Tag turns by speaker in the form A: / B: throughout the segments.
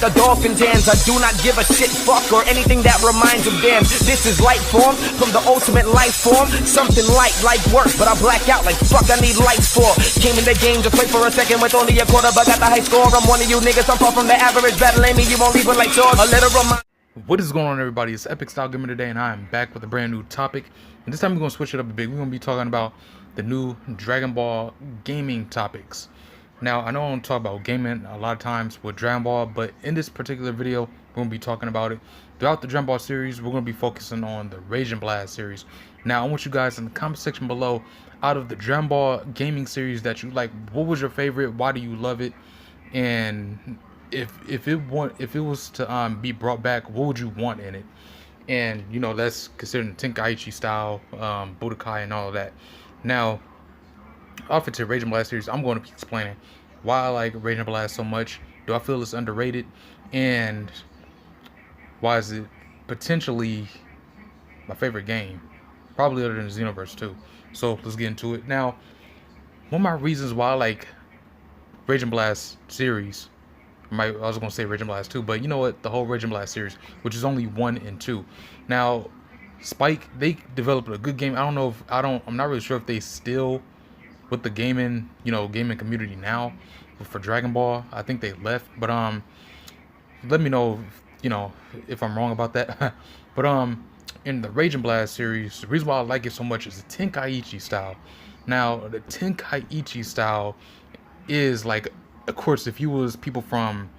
A: like a dolphin's hands. I do not give a shit, fuck, or anything that reminds of damn. This is light form from the ultimate life form. Something light like work, but I black out like fuck I need lights for. Came in the game to play for a second with only a quarter, but got the high score. I'm one of you niggas, I'm far from the average. Battling me, you won't leave with like swords. A little remind.
B: What is going on, everybody? It's Epic Style Gamer today, and I am back with a brand new topic. And this time we're going to switch it up a bit. We're going to be talking about the new Dragon Ball gaming topics. Now, I know I don't talk about gaming a lot of times with Dragon Ball, but in this particular video, we're going to be talking about it. Throughout the Dragon Ball series, we're going to be focusing on the Raging Blast series. Now, I want you guys in the comment section below, out of the Dragon Ball gaming series that you like, what was your favorite? Why do you love it? And if it was to be brought back, what would you want in it? And you know, that's considering Tenkaichi style, Budokai and all of that. Now, off into Raging Blast series, I'm going to be explaining why I like Raging Blast so much. Do I feel it's underrated? And why is it potentially my favorite game? Probably other than Xenoverse 2. So let's get into it. Now, one of my reasons why I like Raging Blast series, I was gonna say Raging Blast 2, but you know what? The whole Raging Blast series, which is only 1 and 2. Now, Spike, they developed a good game. I'm not really sure if they still with the gaming community now for Dragon Ball. I think they left, but let me know, if I'm wrong about that. But in the Raging Blast series, the reason why I like it so much is the Tenkaichi style. Now, the Tenkaichi style is like, of course, if you was people from,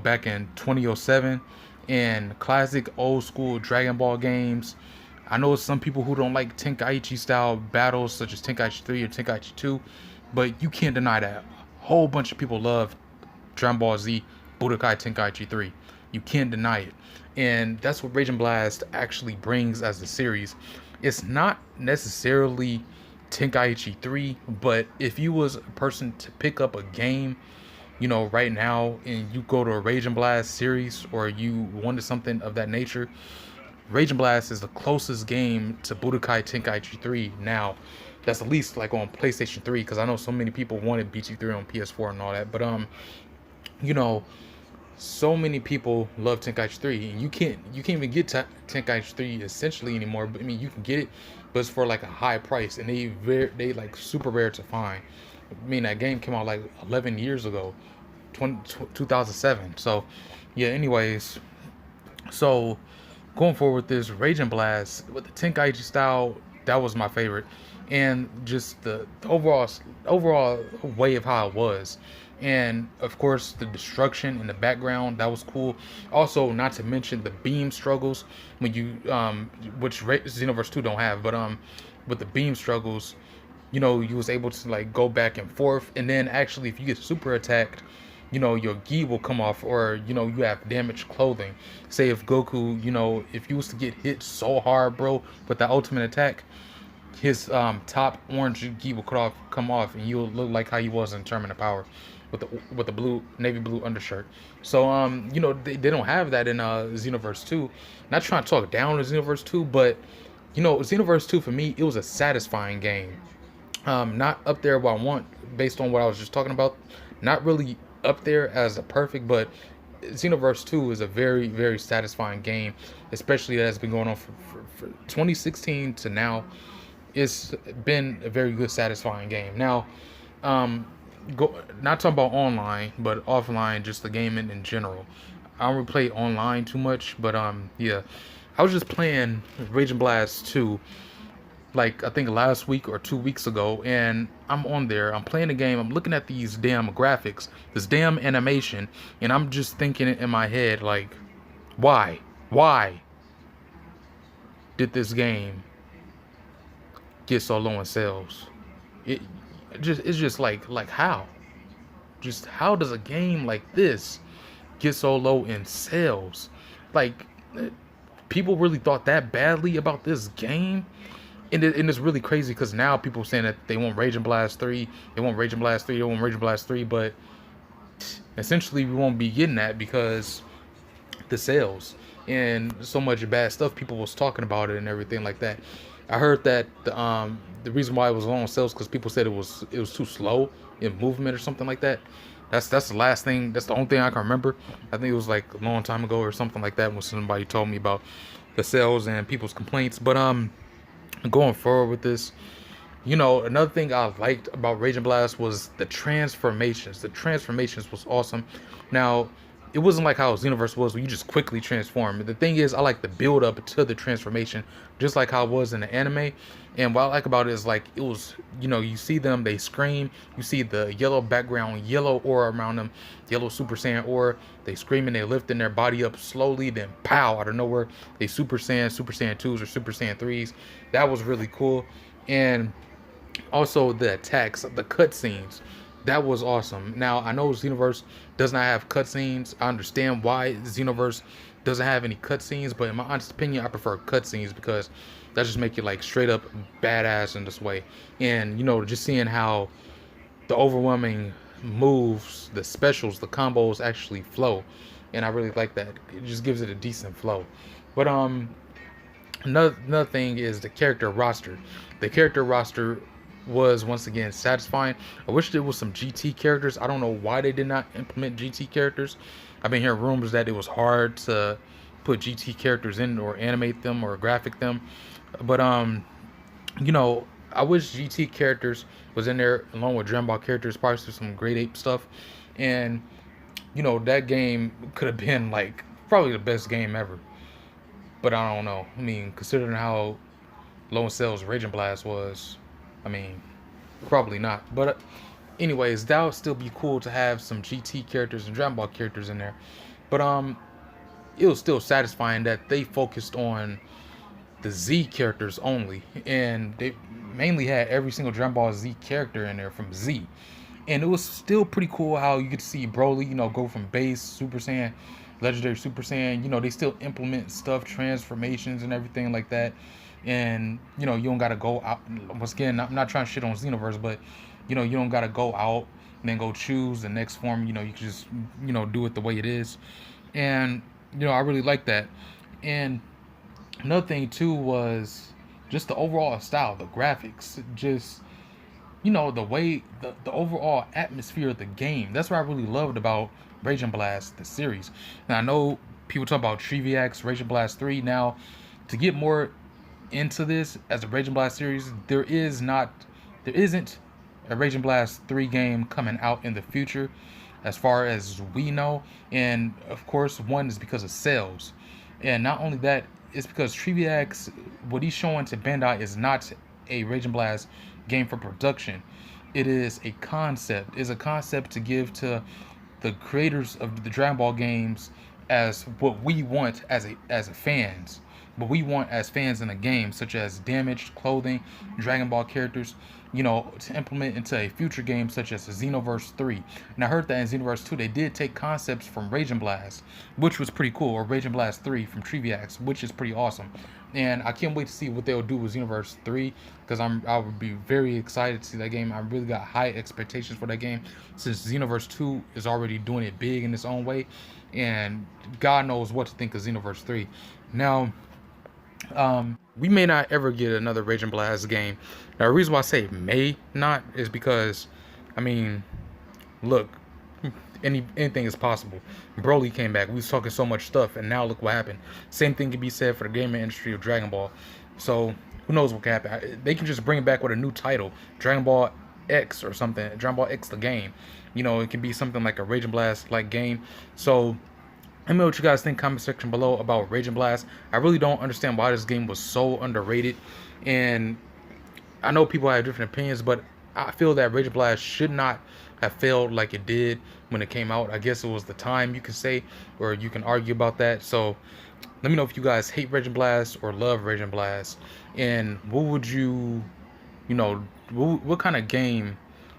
B: back in 2007 and classic old school Dragon Ball games, I know some people who don't like Tenkaichi style battles such as Tenkaichi 3 or Tenkaichi 2, but you can't deny that a whole bunch of people love Dragon Ball Z Budokai Tenkaichi 3. You can't deny it. And that's what Raging Blast actually brings as the series. It's not necessarily Tenkaichi 3, but if you was a person to pick up a game, right now, and you go to a Raging Blast series, or you wanted something of that nature, Raging Blast is the closest game to Budokai Tenkaichi 3 now. That's at least like on PlayStation 3, because I know so many people wanted BT3 on PS4 and all that. But so many people love Tenkaichi 3, and you can't even get Tenkaichi 3 essentially anymore. But I mean, you can get it, but it's for like a high price, and they like super rare to find. I mean, that game came out like 11 years ago, 2007. So yeah, anyways, so going forward with this Raging Blast with the Tenkaichi style, that was my favorite. And just the overall way of how it was. And of course, the destruction in the background, that was cool. Also, not to mention the beam struggles when you which Xenoverse 2 don't have, but with the beam struggles, you was able to like go back and forth. And then actually, if you get super attacked, your gi will come off, or you have damaged clothing. Say if Goku, if you was to get hit so hard, bro, with the ultimate attack, his top orange gi will come off, and you'll look like how he was in Tournament of Power with the blue, navy blue undershirt. So they don't have that in Xenoverse 2. Not trying to talk down to Xenoverse 2, but Xenoverse 2 for me, it was a satisfying game. Not up there what I want based on what I was just talking about. Not really up there as a perfect, but Xenoverse 2 is a very, very satisfying game, especially that has been going on for 2016 to now. It's been a very good, satisfying game. Now, not talking about online, but offline, just the gaming in general. I don't really play online too much, but yeah, I was just playing Raging Blast 2, like I think last week or 2 weeks ago, and I'm on there, I'm playing the game, I'm looking at these damn graphics, this damn animation, and I'm just thinking in my head, like, why did this game get so low in sales? It's just like how does a game like this get so low in sales? Like, people really thought that badly about this game? And it's really crazy, because now people are saying that they want Raging Blast 3, they want Raging Blast 3, they want Raging Blast 3, but essentially we won't be getting that because the sales and so much bad stuff people was talking about it and everything like that. I heard that the reason why it was low on sales because people said it was too slow in movement or something like that. That's the last thing. That's the only thing I can remember. I think it was like a long time ago or something like that when somebody told me about the sales and people's complaints. But going forward with this, another thing I liked about Raging Blast was the transformations. The transformations was awesome. Now, it wasn't like how Xenoverse was, where you just quickly transform. The thing is, I like the build up to the transformation, just like how it was in the anime. And what I like about it is like it was, you see them, they scream. You see the yellow background, yellow aura around them, yellow Super Saiyan aura. They screaming, they lifting their body up slowly, then pow, out of nowhere, they Super Saiyan 2s or Super Saiyan 3s. That was really cool. And also the attacks, the cutscenes, that was awesome. Now I know Xenoverse does not have cutscenes. I understand why Xenoverse doesn't have any cutscenes, but in my honest opinion, I prefer cutscenes because that just make it like straight up badass in this way. And just seeing how the overwhelming moves, the specials, the combos actually flow, and I really like that. It just gives it a decent flow. But another thing is the character roster. The character roster was once again satisfying. I wish there was some GT characters. I don't know why they did not implement GT characters. I've been hearing rumors that it was hard to put GT characters in or animate them or graphic them. But I wish GT characters was in there along with Dragon Ball characters, probably some Great Ape stuff. And that game could have been like probably the best game ever. But I don't know. I mean, considering how low in sales Raging Blast was, I mean, probably not. But anyways, that would still be cool to have some GT characters and Dragon Ball characters in there. But it was still satisfying that they focused on the Z characters only, and they mainly had every single Dragon Ball Z character in there from Z. And it was still pretty cool how you get to see Broly, go from base Super Saiyan, Legendary Super Saiyan. They still implement stuff, transformations and everything like that. And you don't gotta go out. Once again, I'm not trying to shit on Xenoverse, but you don't gotta go out and then go choose the next form. You can just do it the way it is. And I really like that. And another thing too was just the overall style, the graphics, just the way the overall atmosphere of the game. That's what I really loved about Raging Blast, the series. Now I know people talk about Triviax, Raging Blast 3. Now to get more into this as a Raging Blast series, there isn't a Raging Blast 3 game coming out in the future as far as we know. And of course, one is because of sales, and not only that, it's because Triviax, what he's showing to Bandai, is not a Raging Blast game for production. It is a concept. It's a concept to give to the creators of the Dragon Ball games as what we want as fans. What we want as fans in the game, such as damaged clothing, Dragon Ball characters, to implement into a future game such as Xenoverse 3. And I heard that in Xenoverse 2 they did take concepts from Raging Blast, which was pretty cool, or Raging Blast 3 from Triviax, which is pretty awesome. And I can't wait to see what they'll do with Xenoverse 3, because I would be very excited to see that game. I really got high expectations for that game, since Xenoverse 2 is already doing it big in its own way, and God knows what to think of Xenoverse 3. Now, we may not ever get another Raging Blast game. Now, the reason why I say may not is because, I mean, look, anything is possible. Broly came back. We was talking so much stuff, and now look what happened. Same thing can be said for the gaming industry of Dragon Ball. So who knows what can happen? They can just bring it back with a new title, Dragon Ball X or something. Dragon Ball X the game. It can be something like a Raging Blast like game. So let me know what you guys think in the comment section below about Raging Blast. I really don't understand why this game was so underrated. And I know people have different opinions, but I feel that Raging Blast should not have failed like it did when it came out. I guess it was the time, you can say, or you can argue about that. So let me know if you guys hate Raging Blast or love Raging Blast. And what would what kind of game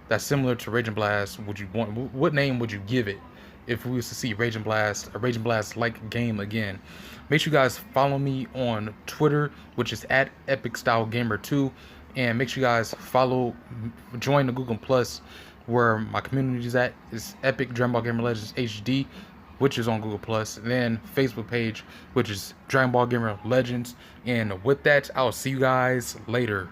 B: that's similar to Raging Blast would you want? What name would you give it if we was to see a Raging Blast like game again? Make sure you guys follow me on Twitter, which is at EpicStyleGamer2, and make sure you guys join the Google Plus, where my community is at. Is Epic Dragon Ball Gamer Legends HD, which is on Google Plus, and then Facebook page, which is Dragon Ball Gamer Legends. And with that, I'll see you guys later.